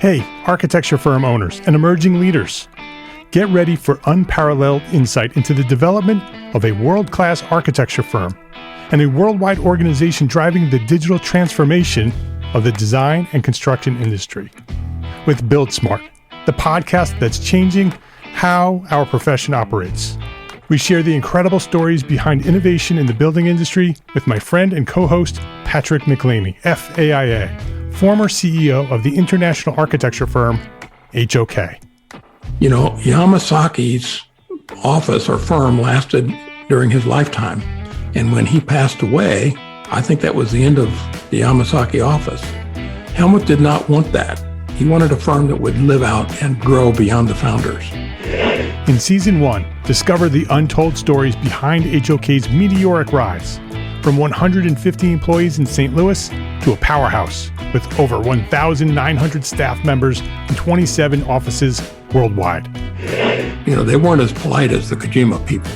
Hey, architecture firm owners and emerging leaders. Get ready for unparalleled insight into the development of a world-class architecture firm and a worldwide organization driving the digital transformation of the design and construction industry. With Build Smart, the podcast that's changing how our profession operates. We share the incredible stories behind innovation in the building industry with my friend and co-host, Patrick McLeamy, FAIA, former CEO of the international architecture firm, HOK. You know, Yamasaki's office or firm lasted during his lifetime. And when he passed away, I think that was the end of the Yamasaki office. Helmut did not want that. He wanted a firm that would live out and grow beyond the founders. In Season 1, discover the untold stories behind HOK's meteoric rise, from 150 employees in St. Louis to a powerhouse with over 1,900 staff members and 27 offices worldwide. You know, they weren't as polite as the Kojima people.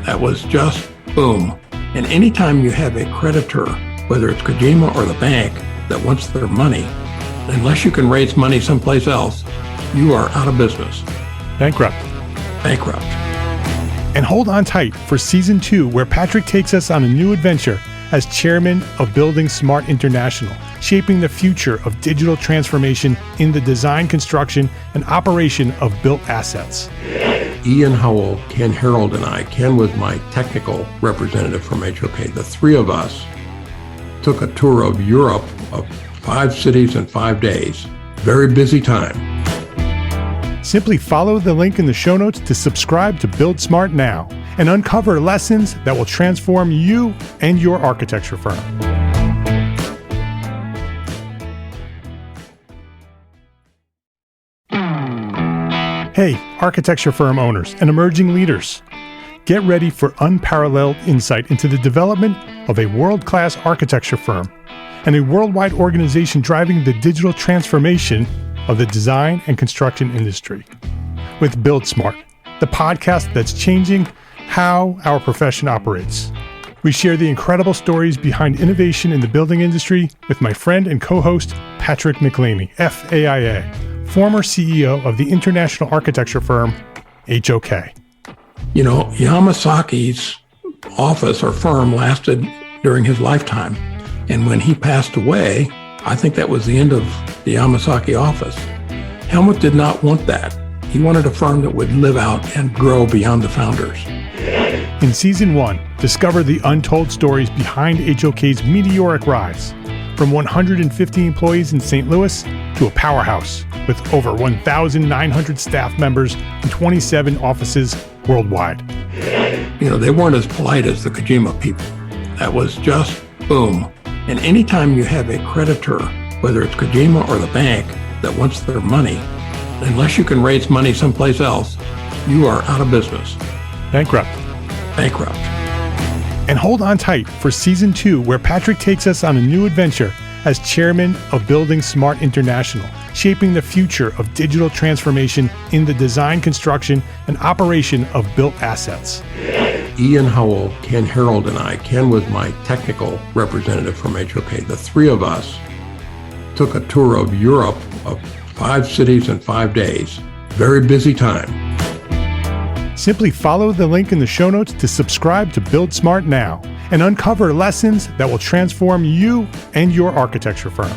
That was just boom. And anytime you have a creditor, whether it's Kojima or the bank, that wants their money, unless you can raise money someplace else, you are out of business. Bankrupt. And hold on tight for Season 2, where Patrick takes us on a new adventure as chairman of Building Smart International, shaping the future of digital transformation in the design, construction, and operation of built assets. Ian Howell, Ken Harold, and I, Ken was my technical representative from HOK. The three of us took a tour of Europe of 5 cities in 5 days. Very busy time. Simply follow the link in the show notes to subscribe to Build Smart now and uncover lessons that will transform you and your architecture firm. Hey, architecture firm owners and emerging leaders. Get ready for unparalleled insight into the development of a world-class architecture firm and a worldwide organization driving the digital transformation of the design and construction industry. With Build Smart, the podcast that's changing how our profession operates. We share the incredible stories behind innovation in the building industry with my friend and co-host, Patrick McLeamy, FAIA, former CEO of the international architecture firm, HOK. You know, Yamasaki's office or firm lasted during his lifetime. And when he passed away, I think that was the end of the Yamasaki office. Helmut did not want that. He wanted a firm that would live out and grow beyond the founders. In Season 1, discover the untold stories behind HOK's meteoric rise, from 150 employees in St. Louis to a powerhouse with over 1,900 staff members and 27 offices worldwide. You know, they weren't as polite as the Kojima people. That was just boom. And anytime you have a creditor, whether it's Kojima or the bank, that wants their money, unless you can raise money someplace else, you are out of business. Bankrupt. And hold on tight for Season 2, where Patrick takes us on a new adventure as chairman of Building Smart International, shaping the future of digital transformation in the design, construction, and operation of built assets. Ian Howell, Ken Harold, and I, Ken was my technical representative from HOK. The three of us took a tour of Europe of 5 cities in 5 days. Very busy time. Simply follow the link in the show notes to subscribe to Build Smart now and uncover lessons that will transform you and your architecture firm.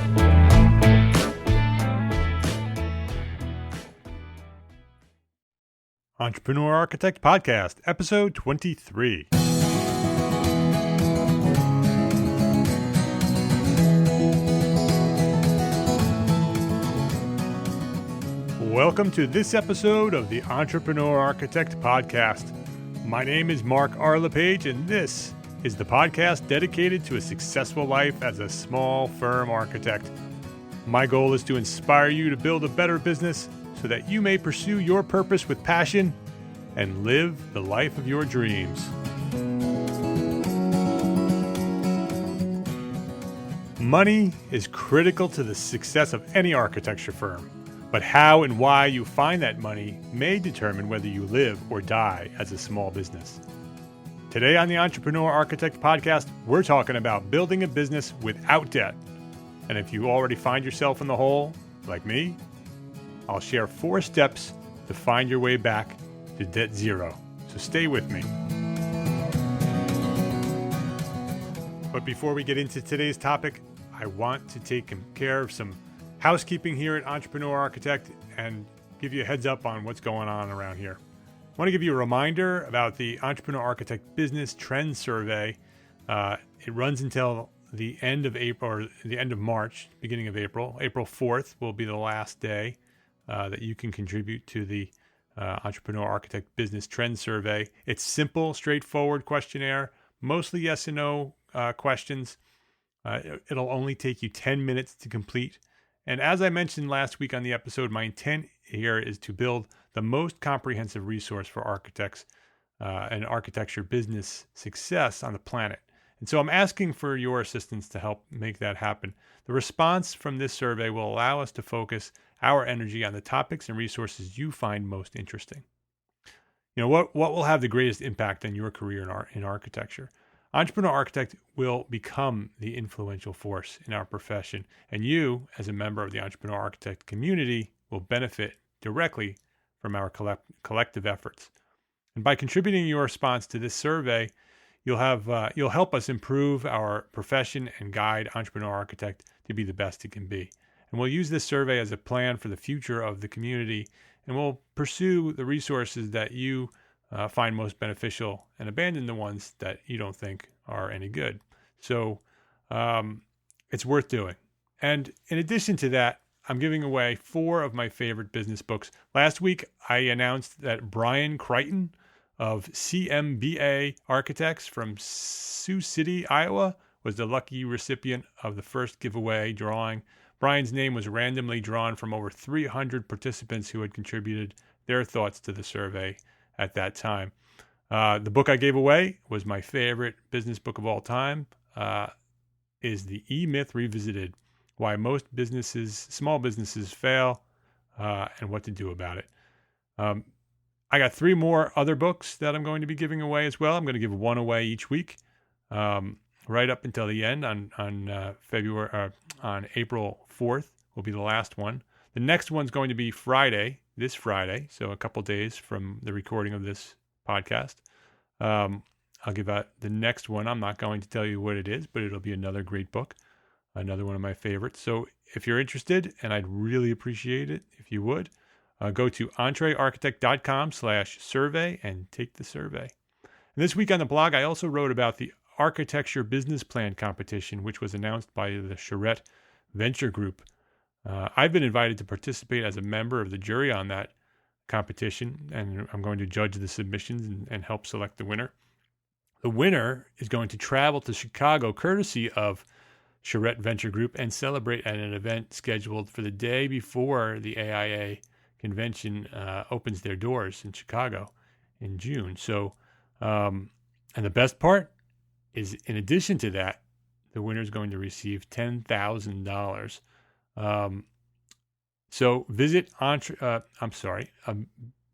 Entrepreneur Architect Podcast, Episode 23. Welcome to this episode of the Entrepreneur Architect Podcast. My name is Mark R. LePage, and this is the podcast dedicated to a successful life as a small firm architect. My goal is to inspire you to build a better business so that you may pursue your purpose with passion and live the life of your dreams. Money is critical to the success of any architecture firm. But how and why you find that money may determine whether you live or die as a small business. Today on the Entrepreneur Architect Podcast, we're talking about building a business without debt. And if you already find yourself in the hole, like me, I'll share 4 steps to find your way back to debt zero. So stay with me. But before we get into today's topic, I want to take care of some housekeeping here at Entrepreneur Architect and give you a heads up on what's going on around here. I want to give you a reminder about the Entrepreneur Architect Business Trends Survey. It runs until the end of April or the end of March, beginning of April. April 4th will be the last day that you can contribute to the Entrepreneur Architect Business Trends Survey. It's simple, straightforward questionnaire, mostly yes and no questions. It'll only take you 10 minutes to complete. And as I mentioned last week on the episode, my intent here is to build the most comprehensive resource for architects and architecture business success on the planet. And so I'm asking for your assistance to help make that happen. The response from this survey will allow us to focus our energy on the topics and resources you find most interesting. You know, what will have the greatest impact on your career in architecture? Entrepreneur Architect will become the influential force in our profession, and you, as a member of the Entrepreneur Architect community, will benefit directly from our collective efforts. And by contributing your response to this survey, you'll help us improve our profession and guide Entrepreneur Architect to be the best it can be. And we'll use this survey as a plan for the future of the community, and we'll pursue the resources that you find most beneficial and abandon the ones that you don't think are any good. So it's worth doing. And in addition to that, I'm giving away 4 of my favorite business books. Last week, I announced that Brian Crichton of CMBA Architects from Sioux City, Iowa, was the lucky recipient of the first giveaway drawing. Brian's name was randomly drawn from over 300 participants who had contributed their thoughts to the survey at that time. The book I gave away was my favorite business book of all time, is The E-Myth Revisited, Why Most Small Businesses Fail, and What to Do About It. I got 3 more other books that I'm going to be giving away as well. I'm going to give 1 away each week, right up until the end on April 4th will be the last one. The next one's going to be this Friday, so a couple days from the recording of this podcast. I'll give out the next one. I'm not going to tell you what it is, but it'll be another great book, another one of my favorites. So if you're interested, and I'd really appreciate it if you would, go to entrearchitect.com/survey and take the survey. And this week on the blog, I also wrote about the Architecture Business Plan competition, which was announced by the Charette Venture Group. I've been invited to participate as a member of the jury on that competition, and I'm going to judge the submissions and help select the winner. The winner is going to travel to Chicago, courtesy of Charette Venture Group, and celebrate at an event scheduled for the day before the AIA convention opens their doors in Chicago in June. So, and the best part is, in addition to that, the winner is going to receive $10,000. So visit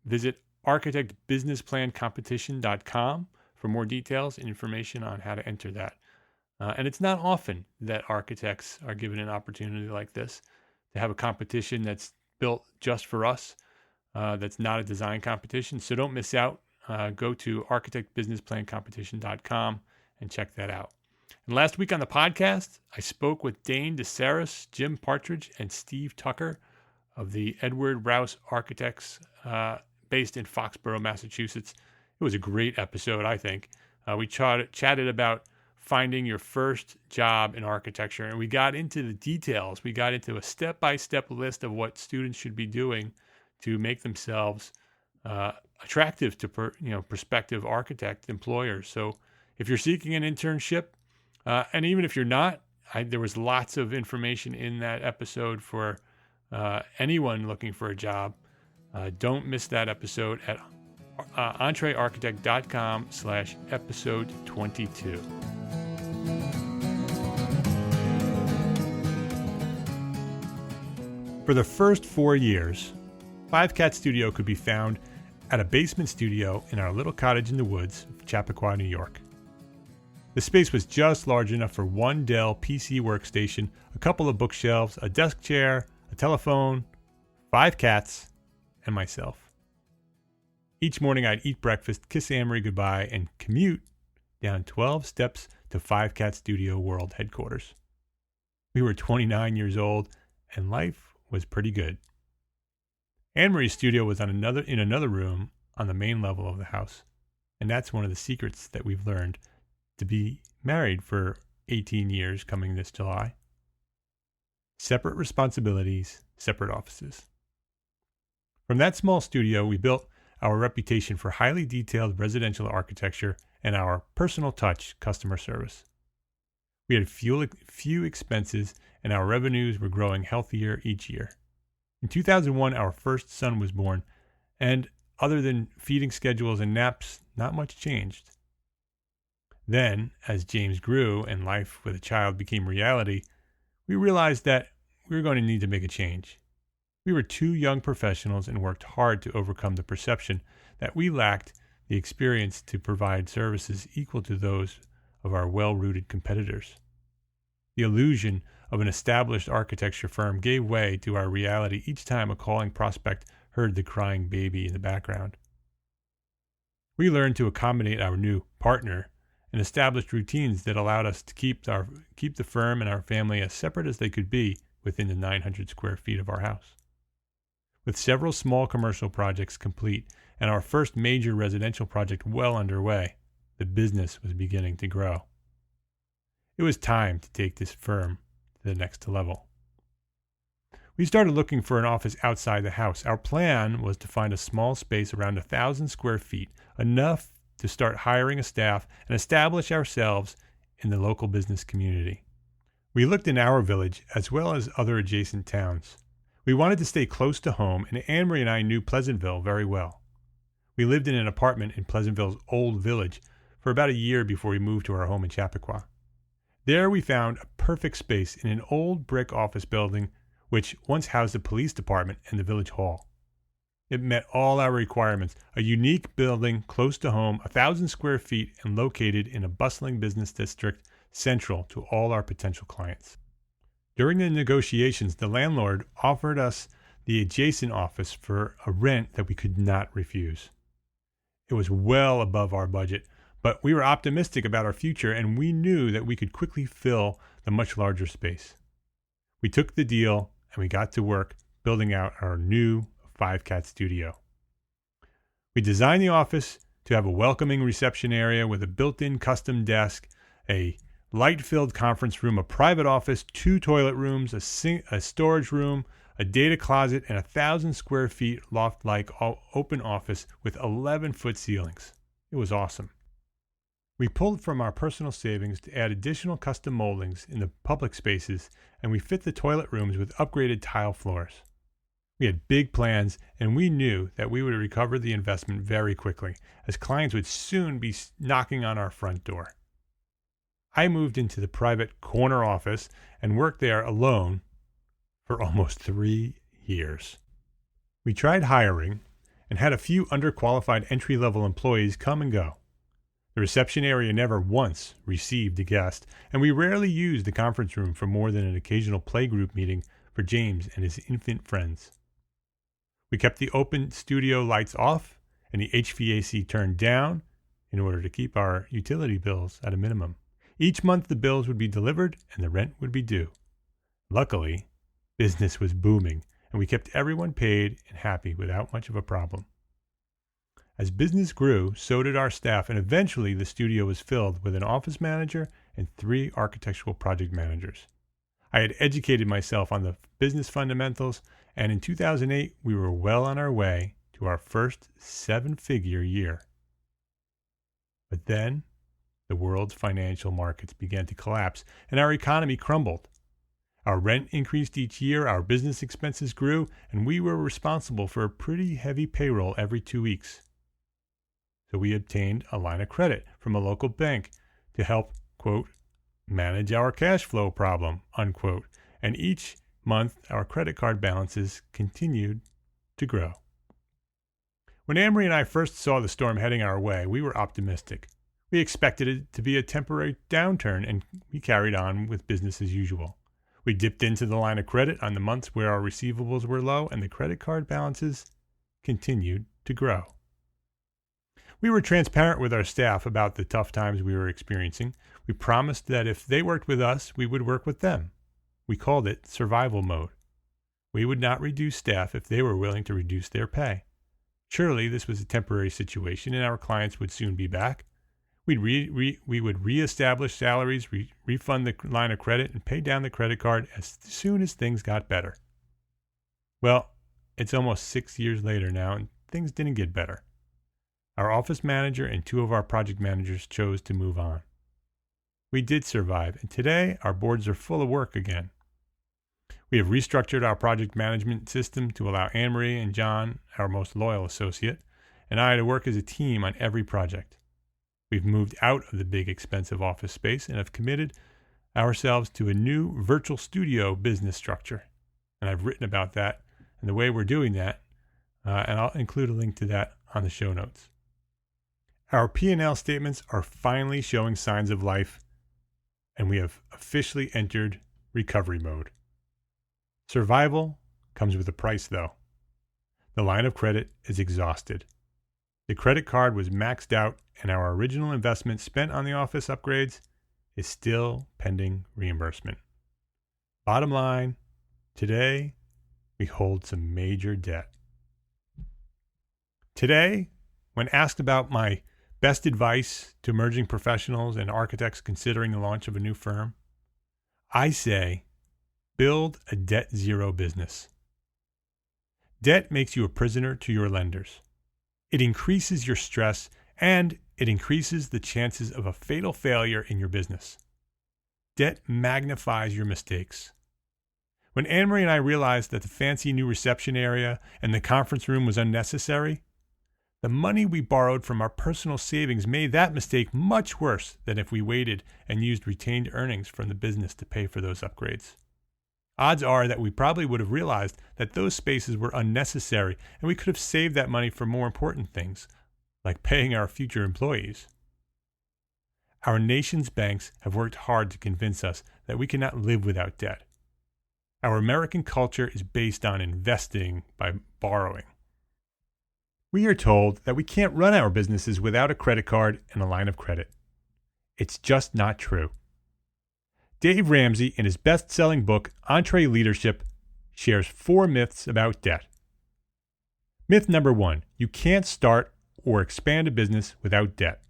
visit architectbusinessplancompetition.com for more details and information on how to enter that. And it's not often that architects are given an opportunity like this to have a competition that's built just for us, that's not a design competition. So don't miss out. Go to architectbusinessplancompetition.com and check that out. And last week on the podcast, I spoke with Dane DeSaris, Jim Partridge, and Steve Tucker of the Edward Rouse Architects based in Foxborough, Massachusetts. It was a great episode, I think. We chatted about finding your first job in architecture, and we got into the details. We got into a step-by-step list of what students should be doing to make themselves attractive to prospective architect employers. So if you're seeking an internship, and even if you're not, there was lots of information in that episode for anyone looking for a job. Don't miss that episode at entrearchitect.com/episode 22. For the first 4 years, Five Cat Studio could be found at a basement studio in our little cottage in the woods of Chappaqua, New York. The space was just large enough for one Dell PC workstation, a couple of bookshelves, a desk chair, a telephone, 5 cats, and myself. Each morning I'd eat breakfast, kiss Amory goodbye, and commute down 12 steps to 5 Cat Studio World headquarters. We were 29 years old, and life was pretty good. Anne-Marie's studio was in another room on the main level of the house, and that's one of the secrets that we've learned to be married for 18 years coming this July. Separate responsibilities, separate offices. From that small studio, we built our reputation for highly detailed residential architecture and our personal touch customer service. We had few expenses, and our revenues were growing healthier each year. In 2001, our first son was born, and other than feeding schedules and naps, not much changed. Then, as James grew and life with a child became reality, we realized that we were going to need to make a change. We were 2 young professionals and worked hard to overcome the perception that we lacked the experience to provide services equal to those of our well-rooted competitors. The illusion of an established architecture firm gave way to our reality each time a calling prospect heard the crying baby in the background. We learned to accommodate our new partner and established routines that allowed us to keep the firm and our family as separate as they could be within the 900 square feet of our house. With several small commercial projects complete and our first major residential project well underway, the business was beginning to grow. It was time to take this firm to the next level. We started looking for an office outside the house. Our plan was to find a small space around 1,000 square feet, enough to start hiring a staff and establish ourselves in the local business community. We looked in our village as well as other adjacent towns. We wanted to stay close to home, and Anne-Marie and I knew Pleasantville very well. We lived in an apartment in Pleasantville's old village for about a year before we moved to our home in Chappaqua. There we found a perfect space in an old brick office building which once housed the police department and the village hall. It met all our requirements, a unique building close to home, 1,000 square feet, and located in a bustling business district central to all our potential clients. During the negotiations, the landlord offered us the adjacent office for a rent that we could not refuse. It was well above our budget, but we were optimistic about our future, and we knew that we could quickly fill the much larger space. We took the deal, and we got to work building out our new 5 Cat studio. We designed the office to have a welcoming reception area with a built-in custom desk, a light-filled conference room, a private office, 2 toilet rooms, a storage room, a data closet, and 1,000 square feet loft-like open office with 11-foot ceilings. It was awesome. We pulled from our personal savings to add additional custom moldings in the public spaces, and we fit the toilet rooms with upgraded tile floors. We had big plans, and we knew that we would recover the investment very quickly, as clients would soon be knocking on our front door. I moved into the private corner office and worked there alone for almost 3 years. We tried hiring and had a few underqualified entry-level employees come and go. The reception area never once received a guest, and we rarely used the conference room for more than an occasional playgroup meeting for James and his infant friends. We kept the open studio lights off and the HVAC turned down in order to keep our utility bills at a minimum. Each month the bills would be delivered and the rent would be due. Luckily, business was booming, and we kept everyone paid and happy without much of a problem. As business grew, so did our staff, and eventually the studio was filled with an office manager and 3 architectural project managers. I had educated myself on the business fundamentals, and in 2008 we were well on our way to our first 7-figure year. But then the world's financial markets began to collapse, and our economy crumbled. Our rent increased each year, our business expenses grew, and we were responsible for a pretty heavy payroll every 2 weeks. So we obtained a line of credit from a local bank to help, quote, manage our cash flow problem, unquote, and each month our credit card balances continued to grow. When Amory and I first saw the storm heading our way, we were optimistic. We expected it to be a temporary downturn, and we carried on with business as usual. We dipped into the line of credit on the months where our receivables were low and the credit card balances continued to grow. We were transparent with our staff about the tough times we were experiencing. We promised that if they worked with us, we would work with them. We called it survival mode. We would not reduce staff if they were willing to reduce their pay. Surely this was a temporary situation and our clients would soon be back. We would reestablish salaries, refund the line of credit, and pay down the credit card as soon as things got better. Well, it's almost 6 years later now, and things didn't get better. Our office manager and 2 of our project managers chose to move on. We did survive, and today our boards are full of work again. We have restructured our project management system to allow Anne-Marie and John, our most loyal associate, and I to work as a team on every project. We've moved out of the big, expensive office space and have committed ourselves to a new virtual studio business structure. And I've written about that and the way we're doing that, and I'll include a link to that on the show notes. Our P&L statements are finally showing signs of life, and we have officially entered recovery mode. Survival comes with a price, though. The line of credit is exhausted. The credit card was maxed out, and our original investment spent on the office upgrades is still pending reimbursement. Bottom line, today we hold some major debt. Today, when asked about my best advice to emerging professionals and architects considering the launch of a new firm, I say, build a debt-zero business. Debt makes you a prisoner to your lenders. It increases your stress, and it increases the chances of a fatal failure in your business. Debt magnifies your mistakes. When Anne-Marie and I realized that the fancy new reception area and the conference room was unnecessary, the money we borrowed from our personal savings made that mistake much worse than if we waited and used retained earnings from the business to pay for those upgrades. Odds are that we probably would have realized that those spaces were unnecessary and we could have saved that money for more important things, like paying our future employees. Our nation's banks have worked hard to convince us that we cannot live without debt. Our American culture is based on investing by borrowing. We are told that we can't run our businesses without a credit card and a line of credit. It's just not true. Dave Ramsey, in his best-selling book, EntreLeadership, shares 4 myths about debt. Myth number 1, you can't start or expand a business without debt.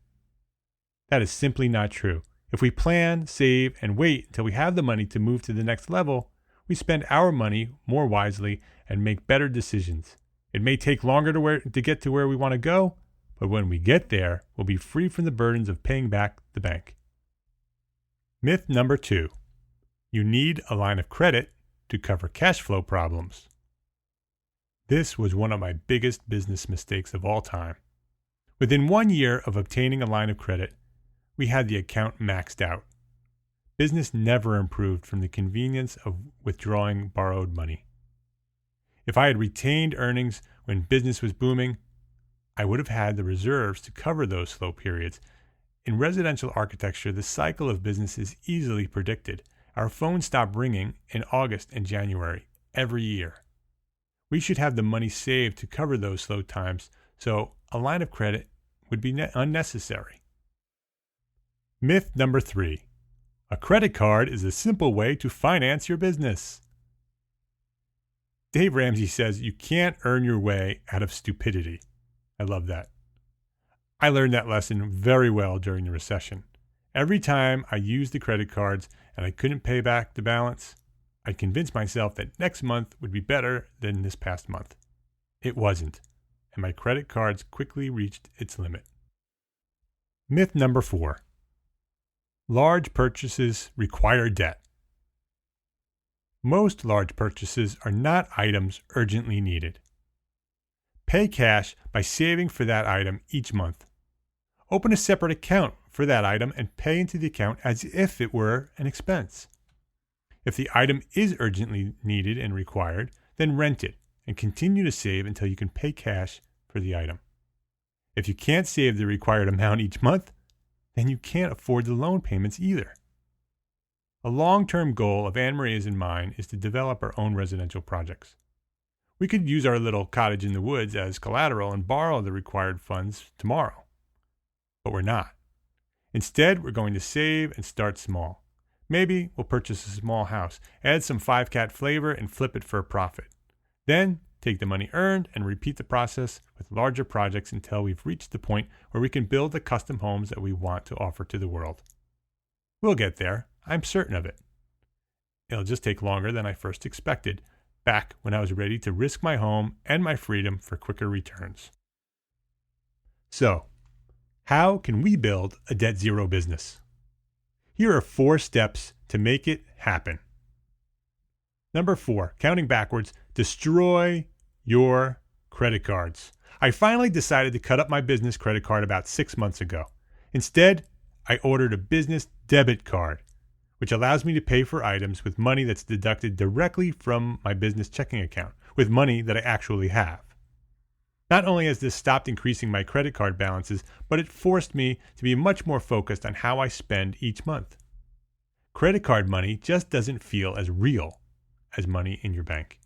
That is simply not true. If we plan, save, and wait until we have the money to move to the next level, we spend our money more wisely and make better decisions. It may take longer to get to where we want to go, but when we get there, we'll be free from the burdens of paying back the bank. Myth number 2, you need a line of credit to cover cash flow problems. This was one of my biggest business mistakes of all time. Within 1 year of obtaining a line of credit, we had the account maxed out. Business never improved from the convenience of withdrawing borrowed money. If I had retained earnings when business was booming, I would have had the reserves to cover those slow periods. In residential architecture, the cycle of business is easily predicted. Our phones stop ringing in August and January every year. We should have the money saved to cover those slow times, so a line of credit would be unnecessary. Myth number 3, a credit card is a simple way to finance your business. Dave Ramsey says you can't earn your way out of stupidity. I love that. I learned that lesson very well during the recession. Every time I used the credit cards and I couldn't pay back the balance, I'd convince myself that next month would be better than this past month. It wasn't, and my credit cards quickly reached its limit. Myth number 4, large purchases require debt. Most large purchases are not items urgently needed. Pay cash by saving for that item each month. Open a separate account for that item and pay into the account as if it were an expense. If the item is urgently needed and required, then rent it and continue to save until you can pay cash for the item. If you can't save the required amount each month, then you can't afford the loan payments either. A long-term goal of Anne Maria's and mine is to develop our own residential projects. We could use our little cottage in the woods as collateral and borrow the required funds tomorrow. But we're not. Instead, we're going to save and start small. Maybe we'll purchase a small house, add some 5-cat flavor, and flip it for a profit. Then, take the money earned and repeat the process with larger projects until we've reached the point where we can build the custom homes that we want to offer to the world. We'll get there. I'm certain of it. It'll just take longer than I first expected, back when I was ready to risk my home and my freedom for quicker returns. So, how can we build a debt zero business? Here are 4 steps to make it happen. Number 4, counting backwards, destroy your credit cards. I finally decided to cut up my business credit card about 6 months ago. Instead, I ordered a business debit card, which allows me to pay for items with money that's deducted directly from my business checking account, with money that I actually have. Not only has this stopped increasing my credit card balances, but it forced me to be much more focused on how I spend each month. Credit card money just doesn't feel as real as money in your bank.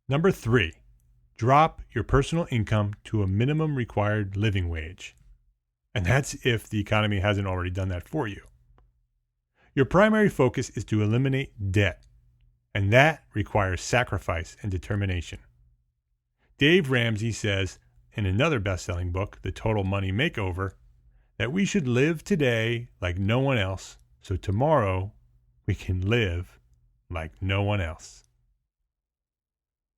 Number 3, drop your personal income to a minimum required living wage. And that's if the economy hasn't already done that for you. Your primary focus is to eliminate debt, and that requires sacrifice and determination. Dave Ramsey says in another best-selling book, The Total Money Makeover, that we should live today like no one else, so tomorrow we can live like no one else.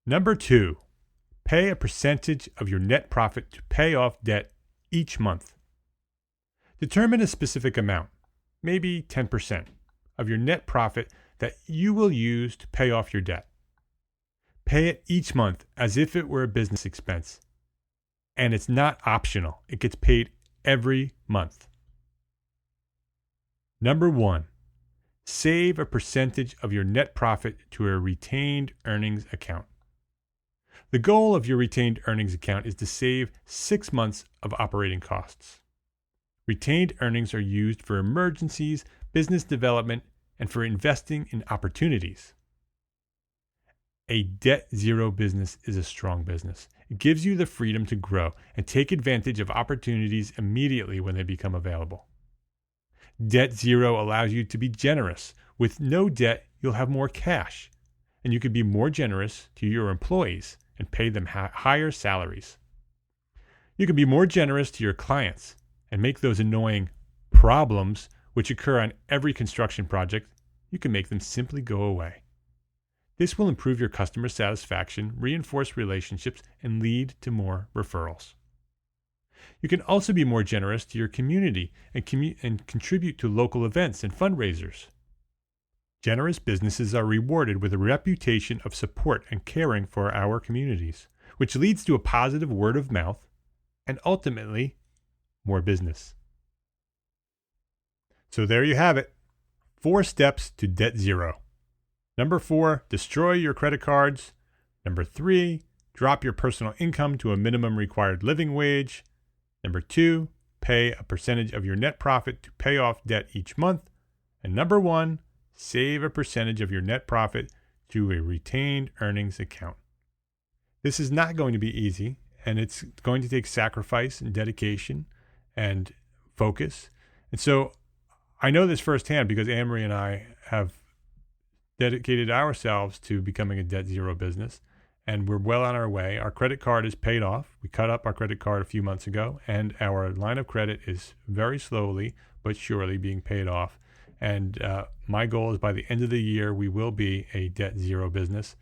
Number 2, pay a percentage of your net profit to pay off debt each month. Determine a specific amount, maybe 10%, of your net profit that you will use to pay off your debt. Pay it each month as if it were a business expense. And it's not optional. It gets paid every month. Number 1, save a percentage of your net profit to a retained earnings account. The goal of your retained earnings account is to save 6 months of operating costs. Retained earnings are used for emergencies, business development, and for investing in opportunities. A debt zero business is a strong business. It gives you the freedom to grow and take advantage of opportunities immediately when they become available. Debt zero allows you to be generous. With no debt, you'll have more cash, and you can be more generous to your employees and pay them higher salaries. You can be more generous to your clients and make those annoying problems which occur on every construction project, you can make them simply go away. This will improve your customer satisfaction, reinforce relationships, and lead to more referrals. You can also be more generous to your community and contribute to local events and fundraisers. Generous businesses are rewarded with a reputation of support and caring for our communities, which leads to a positive word of mouth and ultimately more business. So there you have it. 4 steps to debt zero. Number 4, destroy your credit cards. Number 3, drop your personal income to a minimum required living wage. Number 2, pay a percentage of your net profit to pay off debt each month. And number 1, save a percentage of your net profit to a retained earnings account. This is not going to be easy, and it's going to take sacrifice and dedication and focus. And so I know this firsthand because Anne-Marie and I have dedicated ourselves to becoming a debt zero business, and we're well on our way. Our credit card is paid off. We cut up our credit card a few months ago, and our line of credit is very slowly but surely being paid off. And my goal is by the end of the year, we will be a debt zero business,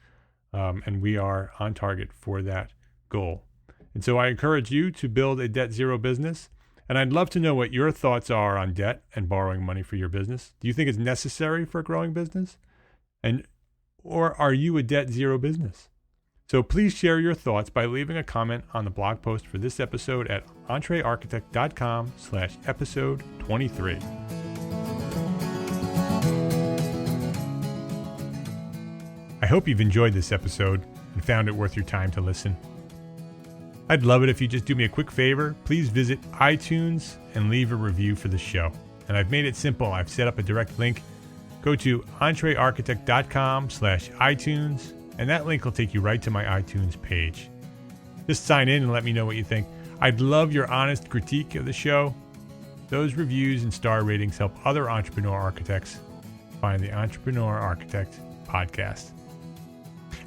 and we are on target for that goal. And so I encourage you to build a debt zero business. And I'd love to know what your thoughts are on debt and borrowing money for your business. Do you think it's necessary for a growing business? Or are you a debt zero business? So please share your thoughts by leaving a comment on the blog post for this episode at entrearchitect.com/episode 23. I hope you've enjoyed this episode and found it worth your time to listen. I'd love it if you just do me a quick favor. Please visit iTunes and leave a review for the show. and I've made it simple. I've set up a direct link. Go to entrearchitect.com/iTunes, and that link will take you right to my iTunes page. Just sign in and let me know what you think. I'd love your honest critique of the show. Those reviews and star ratings help other entrepreneur architects find the Entrepreneur Architect podcast.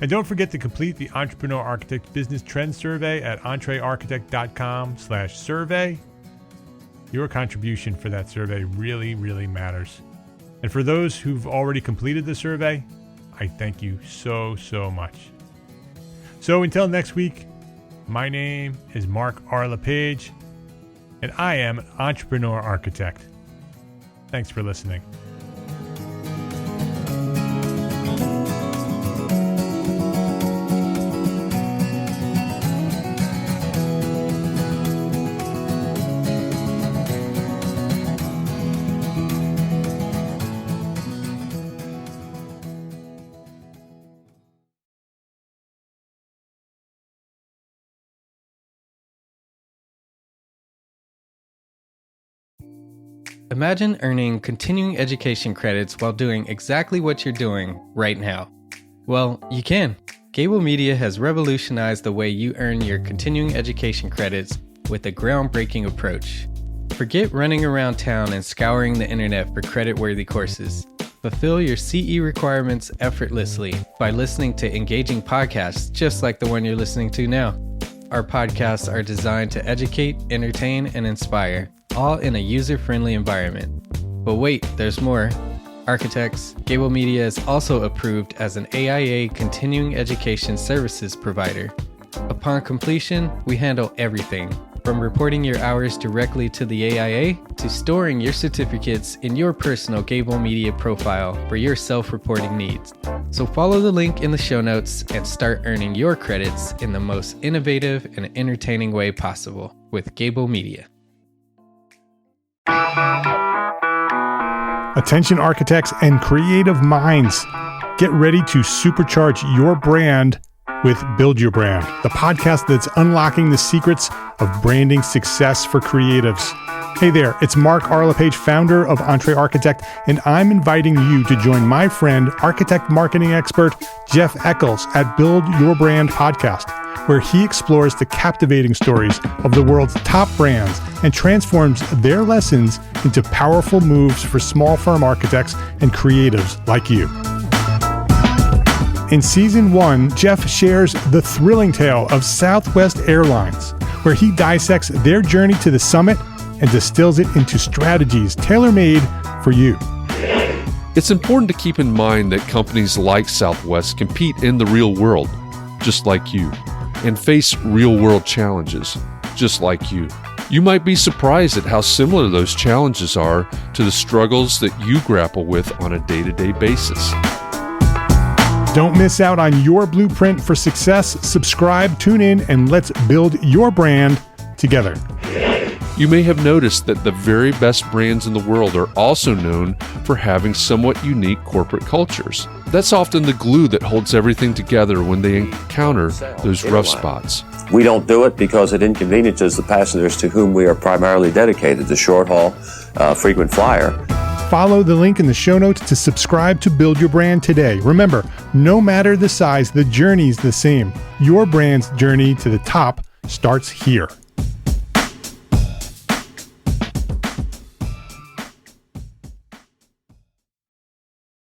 And don't forget to complete the Entrepreneur Architect Business Trend Survey at entrearchitect.com/survey. Your contribution for that survey really, really matters. And for those who've already completed the survey, I thank you so, so much. So until next week, my name is Mark R. LePage, and I am an Entrepreneur Architect. Thanks for listening. Imagine earning continuing education credits while doing exactly what you're doing right now. Well, you can. Gable Media has revolutionized the way you earn your continuing education credits with a groundbreaking approach. Forget running around town and scouring the internet for credit-worthy courses. Fulfill your CE requirements effortlessly by listening to engaging podcasts just like the one you're listening to now. Our podcasts are designed to educate, entertain, and inspire, all in a user-friendly environment. But wait, there's more. Architects, Gable Media is also approved as an AIA continuing education services provider. Upon completion, we handle everything, from reporting your hours directly to the AIA to storing your certificates in your personal Gable Media profile for your self-reporting needs. So follow the link in the show notes and start earning your credits in the most innovative and entertaining way possible with Gable Media. Attention architects and creative minds, get ready to supercharge your brand with Build Your Brand, the podcast that's unlocking the secrets of branding success for creatives. Hey there, it's Mark R. LePage, founder of Entre Architect, and I'm inviting you to join my friend, architect marketing expert Jeff Eccles at Build Your Brand podcast, where he explores the captivating stories of the world's top brands and transforms their lessons into powerful moves for small firm architects and creatives like you. In Season 1, Jeff shares the thrilling tale of Southwest Airlines, where he dissects their journey to the summit and distills it into strategies tailor-made for you. It's important to keep in mind that companies like Southwest compete in the real world, just like you, and face real-world challenges, just like you. You might be surprised at how similar those challenges are to the struggles that you grapple with on a day-to-day basis. Don't miss out on your blueprint for success. Subscribe, tune in, and let's build your brand together. You may have noticed that the very best brands in the world are also known for having somewhat unique corporate cultures. That's often the glue that holds everything together when they encounter those rough spots. We don't do it because it inconveniences the passengers to whom we are primarily dedicated, the short haul, frequent flyer. Follow the link in the show notes to subscribe to Build Your Brand today. Remember, no matter the size, the journey's the same. Your brand's journey to the top starts here.